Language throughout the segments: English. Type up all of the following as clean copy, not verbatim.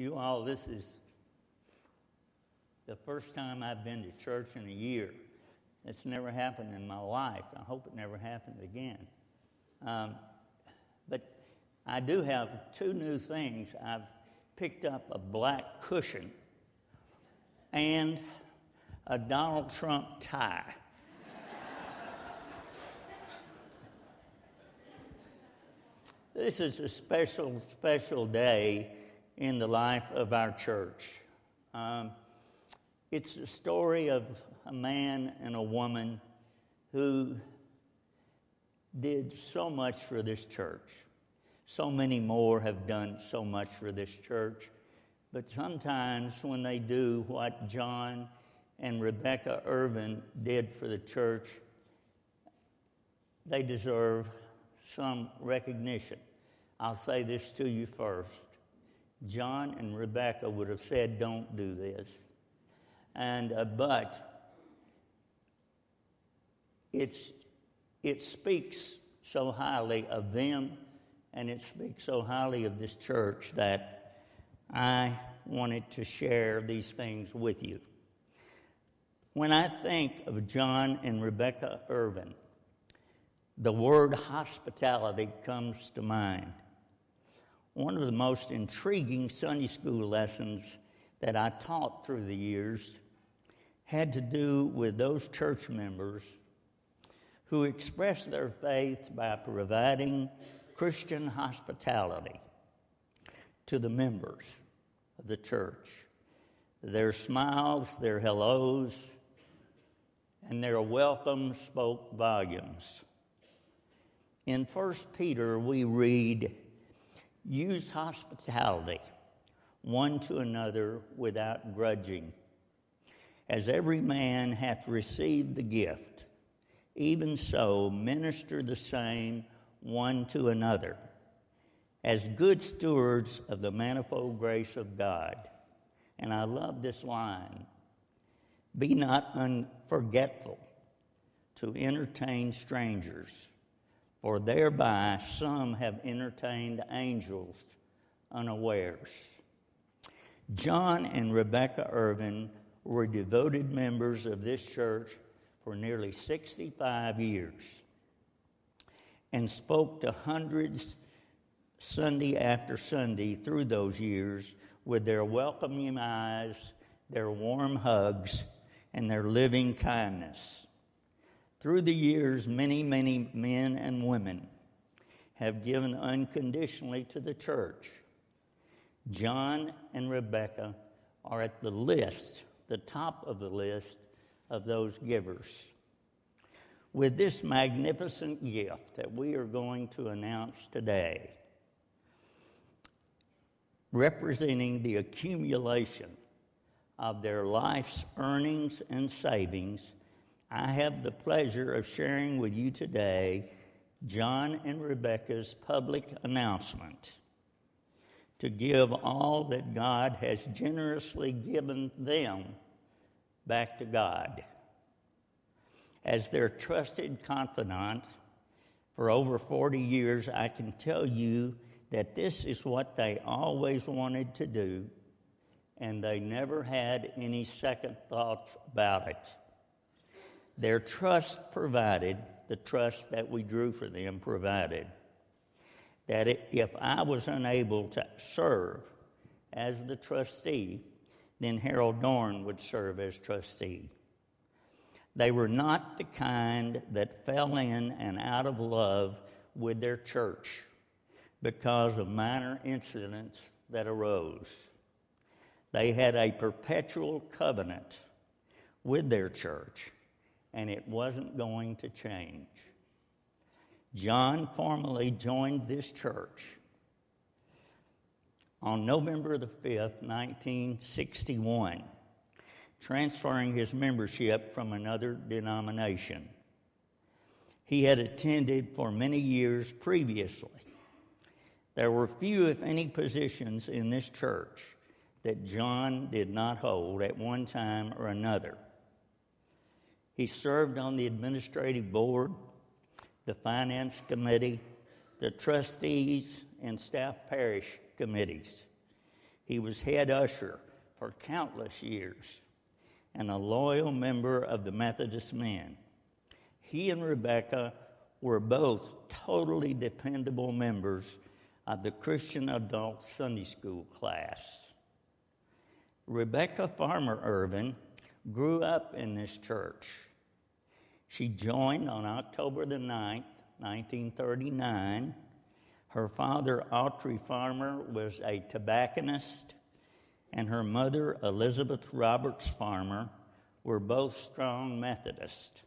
You all, this is the first time I've been to church in a year. It's never happened in my life. I hope it never happens again. But I do have two new things. I've picked up a black cushion and a Donald Trump tie. This is a special, special day in the life of our church. It's the story of a man and a woman who did so much for this church. So many more have done so much for this church. But sometimes when they do what John and Rebecca Irvan did for the church, they deserve some recognition. I'll say this to you first. John and Rebecca would have said, don't do this. But it speaks so highly of them, and it speaks so highly of this church that I wanted to share these things with you. When I think of John and Rebecca Irvan, the word hospitality comes to mind. One of the most intriguing Sunday school lessons that I taught through the years had to do with those church members who expressed their faith by providing Christian hospitality to the members of the church. Their smiles, their hellos, and their welcome spoke volumes. In 1 Peter, we read, "Use hospitality one to another without grudging. As every man hath received the gift, even so minister the same one to another, as good stewards of the manifold grace of God." And I love this line. "Be not unforgetful to entertain strangers, for thereby some have entertained angels unawares." John and Rebecca Irvan were devoted members of this church for nearly 65 years and spoke to hundreds Sunday after Sunday through those years with their welcoming eyes, their warm hugs, and their living kindness. Through the years, many, many men and women have given unconditionally to the church. John and Rebecca are at the top of the list of those givers. With this magnificent gift that we are going to announce today, representing the accumulation of their life's earnings and savings, I have the pleasure of sharing with you today John and Rebecca's public announcement to give all that God has generously given them back to God. As their trusted confidant for over 40 years, I can tell you that this is what they always wanted to do, and they never had any second thoughts about it. Their trust provided, the trust that we drew for them provided, that if I was unable to serve as the trustee, then Harold Dorn would serve as trustee. They were not the kind that fell in and out of love with their church because of minor incidents that arose. They had a perpetual covenant with their church, and it wasn't going to change. John formally joined this church on November the 5th, 1961, transferring his membership from another denomination. He had attended for many years previously. There were few, if any, positions in this church that John did not hold at one time or another. He served on the administrative board, the finance committee, the trustees, and staff parish committees. He was head usher for countless years and a loyal member of the Methodist Men. He and Rebecca were both totally dependable members of the Christian Adult Sunday School class. Rebecca Farmer Irvan grew up in this church. She joined on October the 9th, 1939. Her father, Autry Farmer, was a tobacconist, and her mother, Elizabeth Roberts Farmer, were both strong Methodists.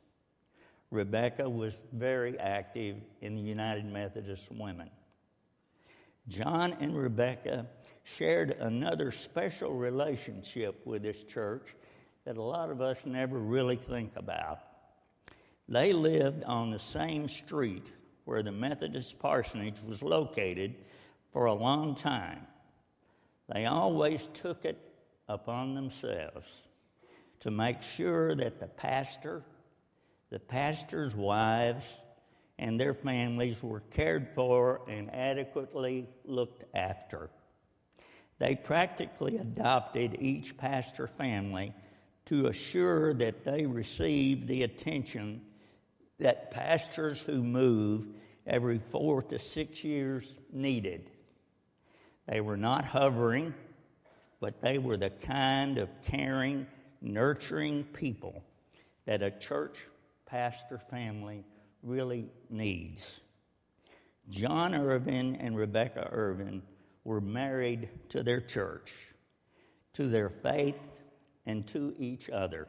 Rebecca was very active in the United Methodist Women. John and Rebecca shared another special relationship with this church that a lot of us never really think about. They lived on the same street where the Methodist parsonage was located for a long time. They always took it upon themselves to make sure that the pastor, the pastor's wives, and their families were cared for and adequately looked after. They practically adopted each pastor family to assure that they received the attention that pastors who move every 4 to 6 years needed. They were not hovering, but they were the kind of caring, nurturing people that a church pastor family really needs. John Irvan and Rebecca Irvan were married to their church, to their faith, and to each other.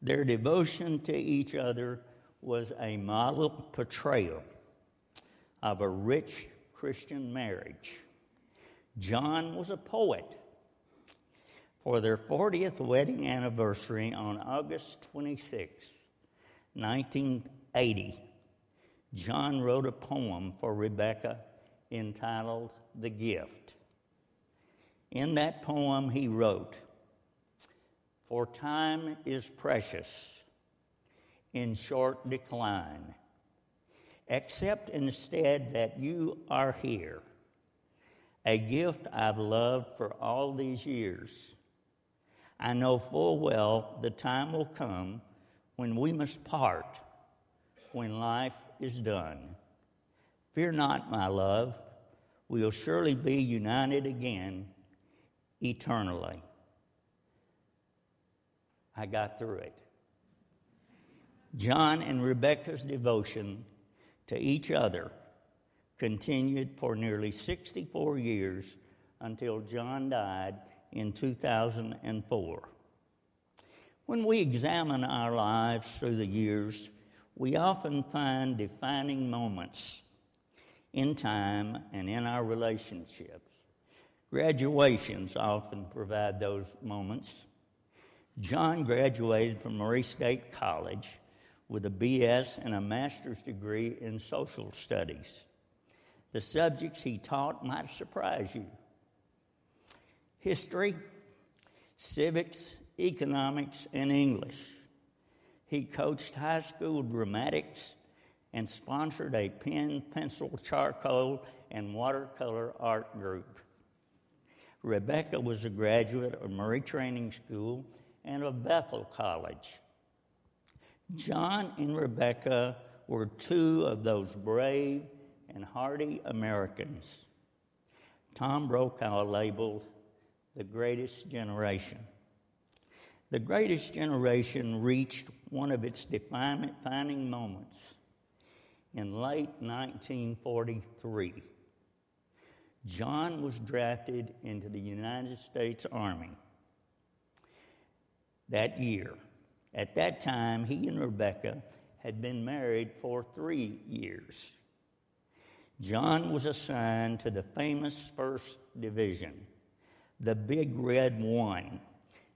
Their devotion to each other was a model portrayal of a rich Christian marriage. John was a poet. For their 40th wedding anniversary on August 26, 1980, John wrote a poem for Rebecca entitled "The Gift." In that poem he wrote, "For time is precious, in short decline. Accept instead that you are here, a gift I've loved for all these years. I know full well the time will come when we must part, when life is done. Fear not, my love, we'll surely be united again eternally." I got through it. John and Rebecca's devotion to each other continued for nearly 64 years until John died in 2004. When we examine our lives through the years, we often find defining moments in time and in our relationships. Graduations often provide those moments. John graduated from Murray State College with a BS and a master's degree in social studies. The subjects he taught might surprise you: history, civics, economics, and English. He coached high school dramatics and sponsored a pen, pencil, charcoal, and watercolor art group. Rebecca was a graduate of Murray Training School and of Bethel College. John and Rebecca were two of those brave and hardy Americans Tom Brokaw labeled the greatest generation. The greatest generation reached one of its defining moments in late 1943. John was drafted into the United States Army that year. At that time, he and Rebecca had been married for 3 years. John was assigned to the famous 1st Division, the Big Red One.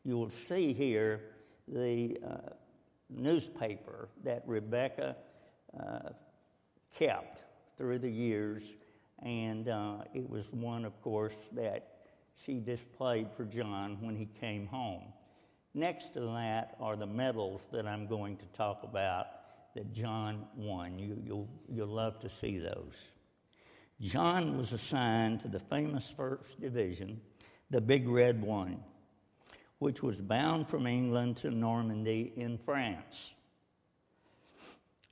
You will see here the newspaper that Rebecca kept through the years, and it was one, of course, that she displayed for John when he came home. Next to that are the medals that I'm going to talk about that John won. You'll love to see those. John was assigned to the famous 1st Division, the big red one, which was bound from England to Normandy in France.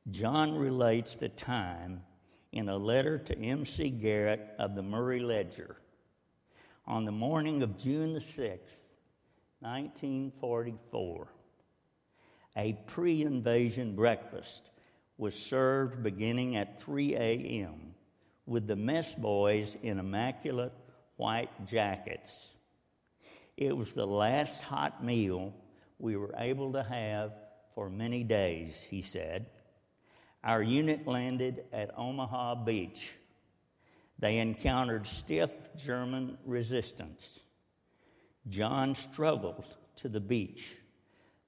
John relates the time in a letter to M.C. Garrett of the Murray Ledger. On the morning of June the 6th, 1944, a pre-invasion breakfast was served beginning at 3 a.m. with the mess boys in immaculate white jackets. It was the last hot meal we were able to have for many days, he said. Our unit landed at Omaha Beach. They encountered stiff German resistance. John struggled to the beach,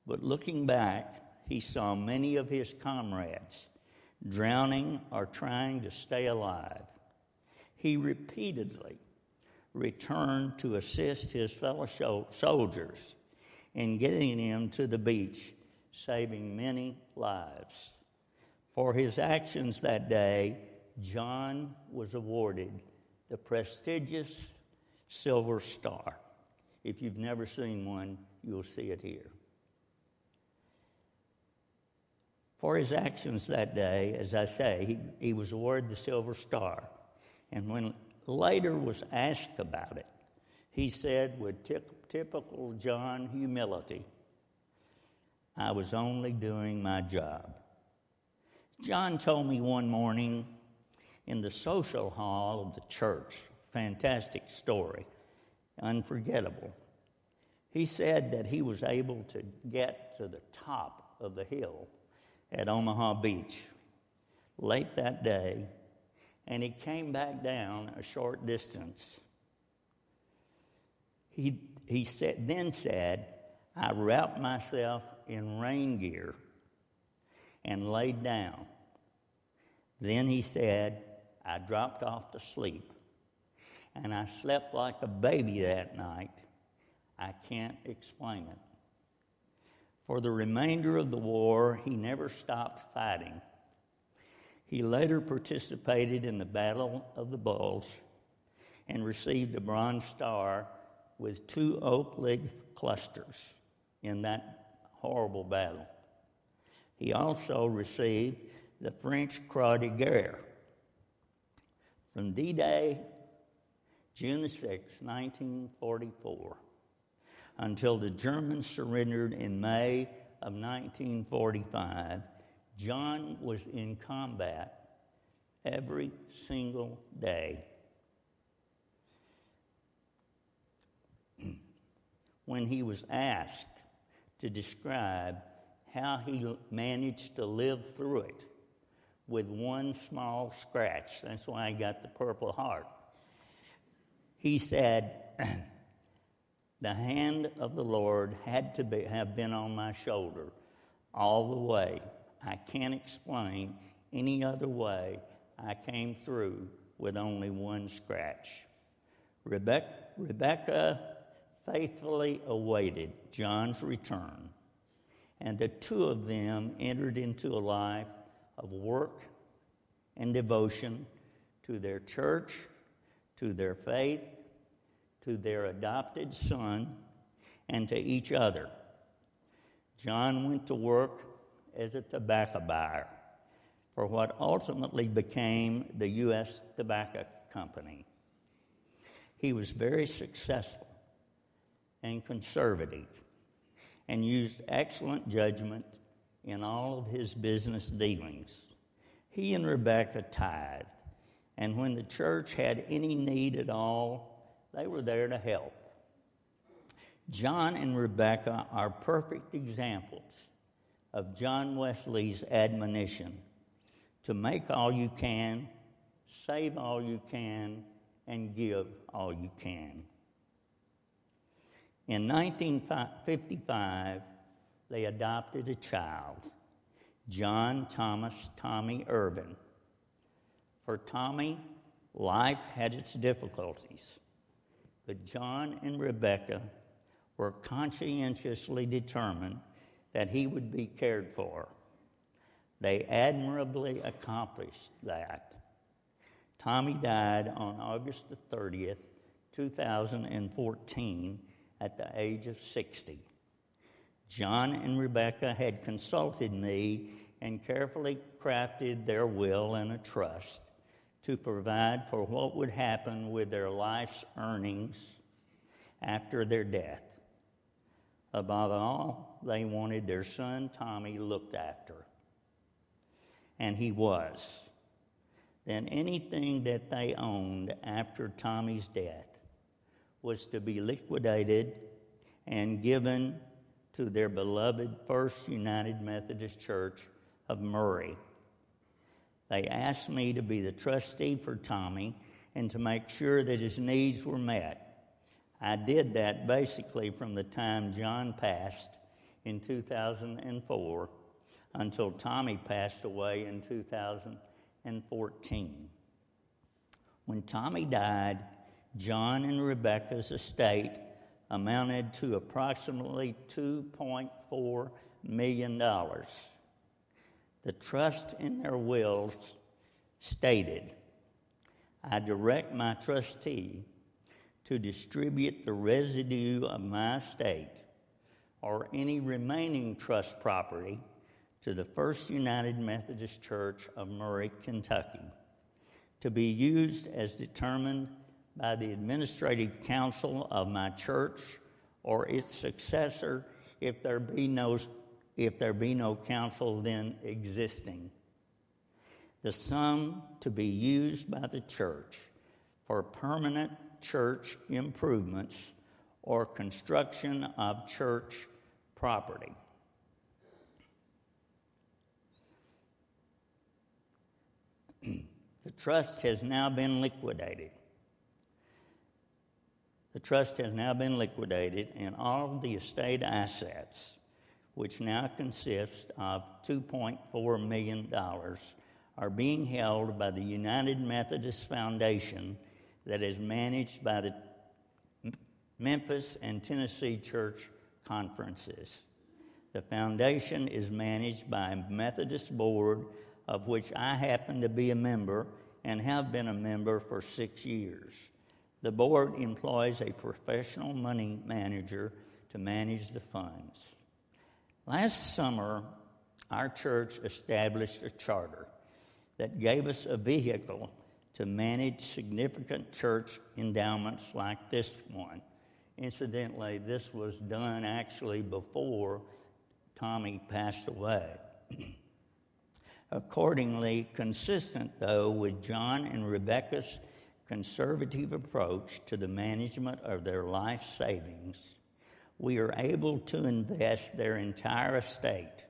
but looking back, he saw many of his comrades drowning or trying to stay alive. He repeatedly returned to assist his fellow soldiers in getting them to the beach, saving many lives. For his actions that day, John was awarded the prestigious Silver Star. If you've never seen one, you'll see it here. For his actions that day, as I say, he was awarded the Silver Star. And when later was asked about it, he said with typical John humility, "I was only doing my job." John told me one morning in the social hall of the church, fantastic story, unforgettable. He said that he was able to get to the top of the hill at Omaha Beach late that day, and he came back down a short distance. He said, "I wrapped myself in rain gear and laid down. Then," he said, "I dropped off to sleep, and I slept like a baby that night. I can't explain it." For the remainder of the war, he never stopped fighting. He later participated in the Battle of the Bulge and received a Bronze Star with 2 oak leaf clusters in that horrible battle. He also received the French Croix de Guerre. From D-Day, June 6, 1944, until the Germans surrendered in May of 1945, John was in combat every single day. When he was asked to describe how he managed to live through it with one small scratch, that's why he got the Purple Heart, he said, "The hand of the Lord had to have been on my shoulder all the way. I can't explain any other way I came through with only one scratch." Rebecca faithfully awaited John's return, and the two of them entered into a life of work and devotion to their church, to their faith, to their adopted son, and to each other. John went to work as a tobacco buyer for what ultimately became the U.S. Tobacco Company. He was very successful and conservative and used excellent judgment in all of his business dealings. He and Rebecca tithed, and when the church had any need at all, they were there to help. John and Rebecca are perfect examples of John Wesley's admonition to make all you can, save all you can, and give all you can. In 1955, they adopted a child, John Thomas Tommy Irvan. For Tommy, life had its difficulties, but John and Rebecca were conscientiously determined that he would be cared for. They admirably accomplished that. Tommy died on August the 30th, 2014 at the age of 60. John and Rebecca had consulted me and carefully crafted their will and a trust to provide for what would happen with their life's earnings after their death. Above all, they wanted their son Tommy looked after. And he was. Then anything that they owned after Tommy's death was to be liquidated and given to their beloved First United Methodist Church of Murray. They asked me to be the trustee for Tommy and to make sure that his needs were met. I did that basically from the time John passed in 2004 until Tommy passed away in 2014. When Tommy died, John and Rebecca's estate amounted to approximately $2.4 million. The trust in their wills stated, I direct my trustee to distribute the residue of my estate or any remaining trust property to the First United Methodist Church of Murray, Kentucky, to be used as determined by the administrative council of my church or its successor if there be no council then existing. The sum to be used by the church for permanent church improvements or construction of church property. The trust has now been liquidated. The trust has now been liquidated, and all of the estate assets, which now consist of $2.4 million, are being held by the United Methodist Foundation that is managed by the Memphis and Tennessee Church Conferences. The foundation is managed by a Methodist board of which I happen to be a member and have been a member for 6 years. The board employs a professional money manager to manage the funds. Last summer, our church established a charter that gave us a vehicle to manage significant church endowments like this one. Incidentally, this was done actually before Tommy passed away. Accordingly, consistent though with John and Rebecca's conservative approach to the management of their life savings, we are able to invest their entire estate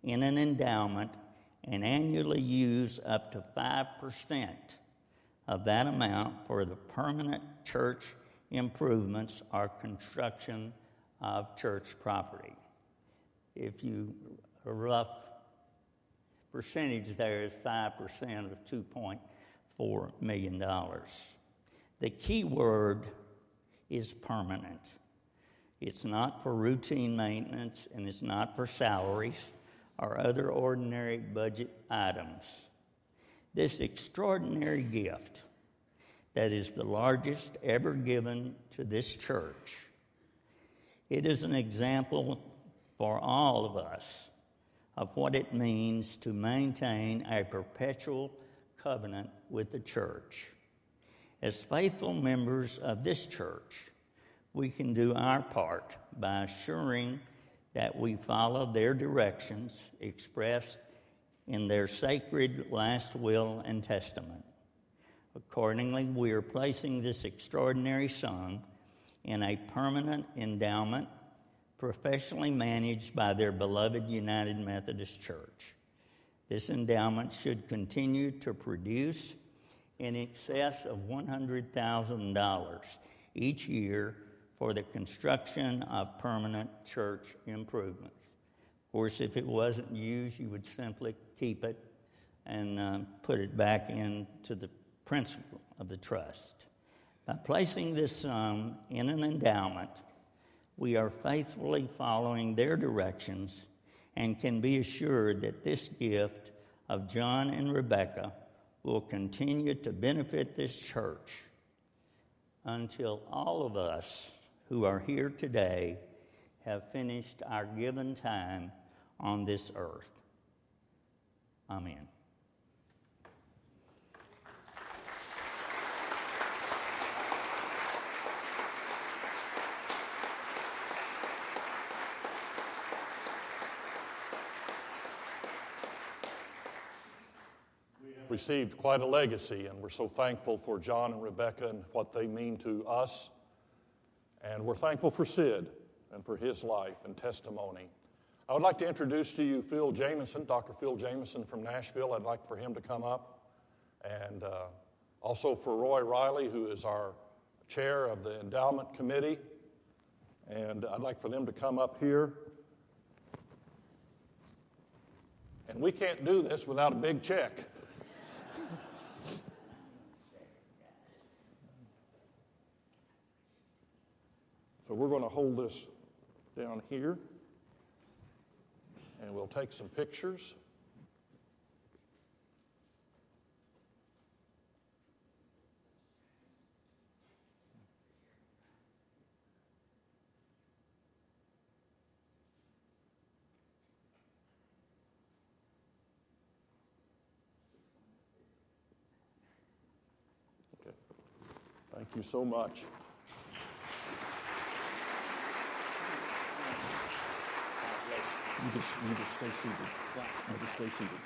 in an endowment and annually use up to 5% of that amount for the permanent church improvements or construction of church property. A rough percentage there is 5% of $2.4 million. The key word is permanent. It's not for routine maintenance, and it's not for salaries or other ordinary budget items. This extraordinary gift that is the largest ever given to this church, it is an example for all of us of what it means to maintain a perpetual covenant with the church. As faithful members of this church, we can do our part by assuring that we follow their directions expressed in their sacred last will and testament. Accordingly, we are placing this extraordinary sum in a permanent endowment professionally managed by their beloved United Methodist Church. This endowment should continue to produce in excess of $100,000 each year for the construction of permanent church improvements. Of course, if it wasn't used, you would simply keep it and put it back into the principal of the trust. By placing this sum in an endowment, we are faithfully following their directions and can be assured that this gift of John and Rebecca will continue to benefit this church until all of us who are here today have finished our given time on this earth. Amen. Received quite a legacy, and we're so thankful for John and Rebecca and what they mean to us. And we're thankful for Sid and for his life and testimony. I would like to introduce to you Phil Jamison, Dr. Phil Jamison from Nashville. I'd like for him to come up. And also for Roy Riley, who is our chair of the endowment committee. And I'd like for them to come up here. And we can't do this without a big check. So we're going to hold this down here, and we'll take some pictures. Okay. Thank you so much. You just stay seated. You just stay seated.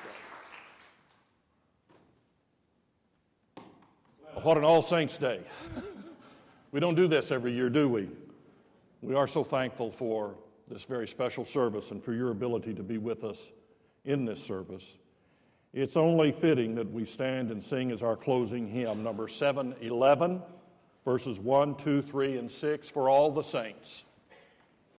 What an All Saints Day. We don't do this every year, do we? We are so thankful for this very special service and for your ability to be with us in this service. It's only fitting that we stand and sing as our closing hymn, number 711, verses 1, 2, 3, and 6, for all the saints.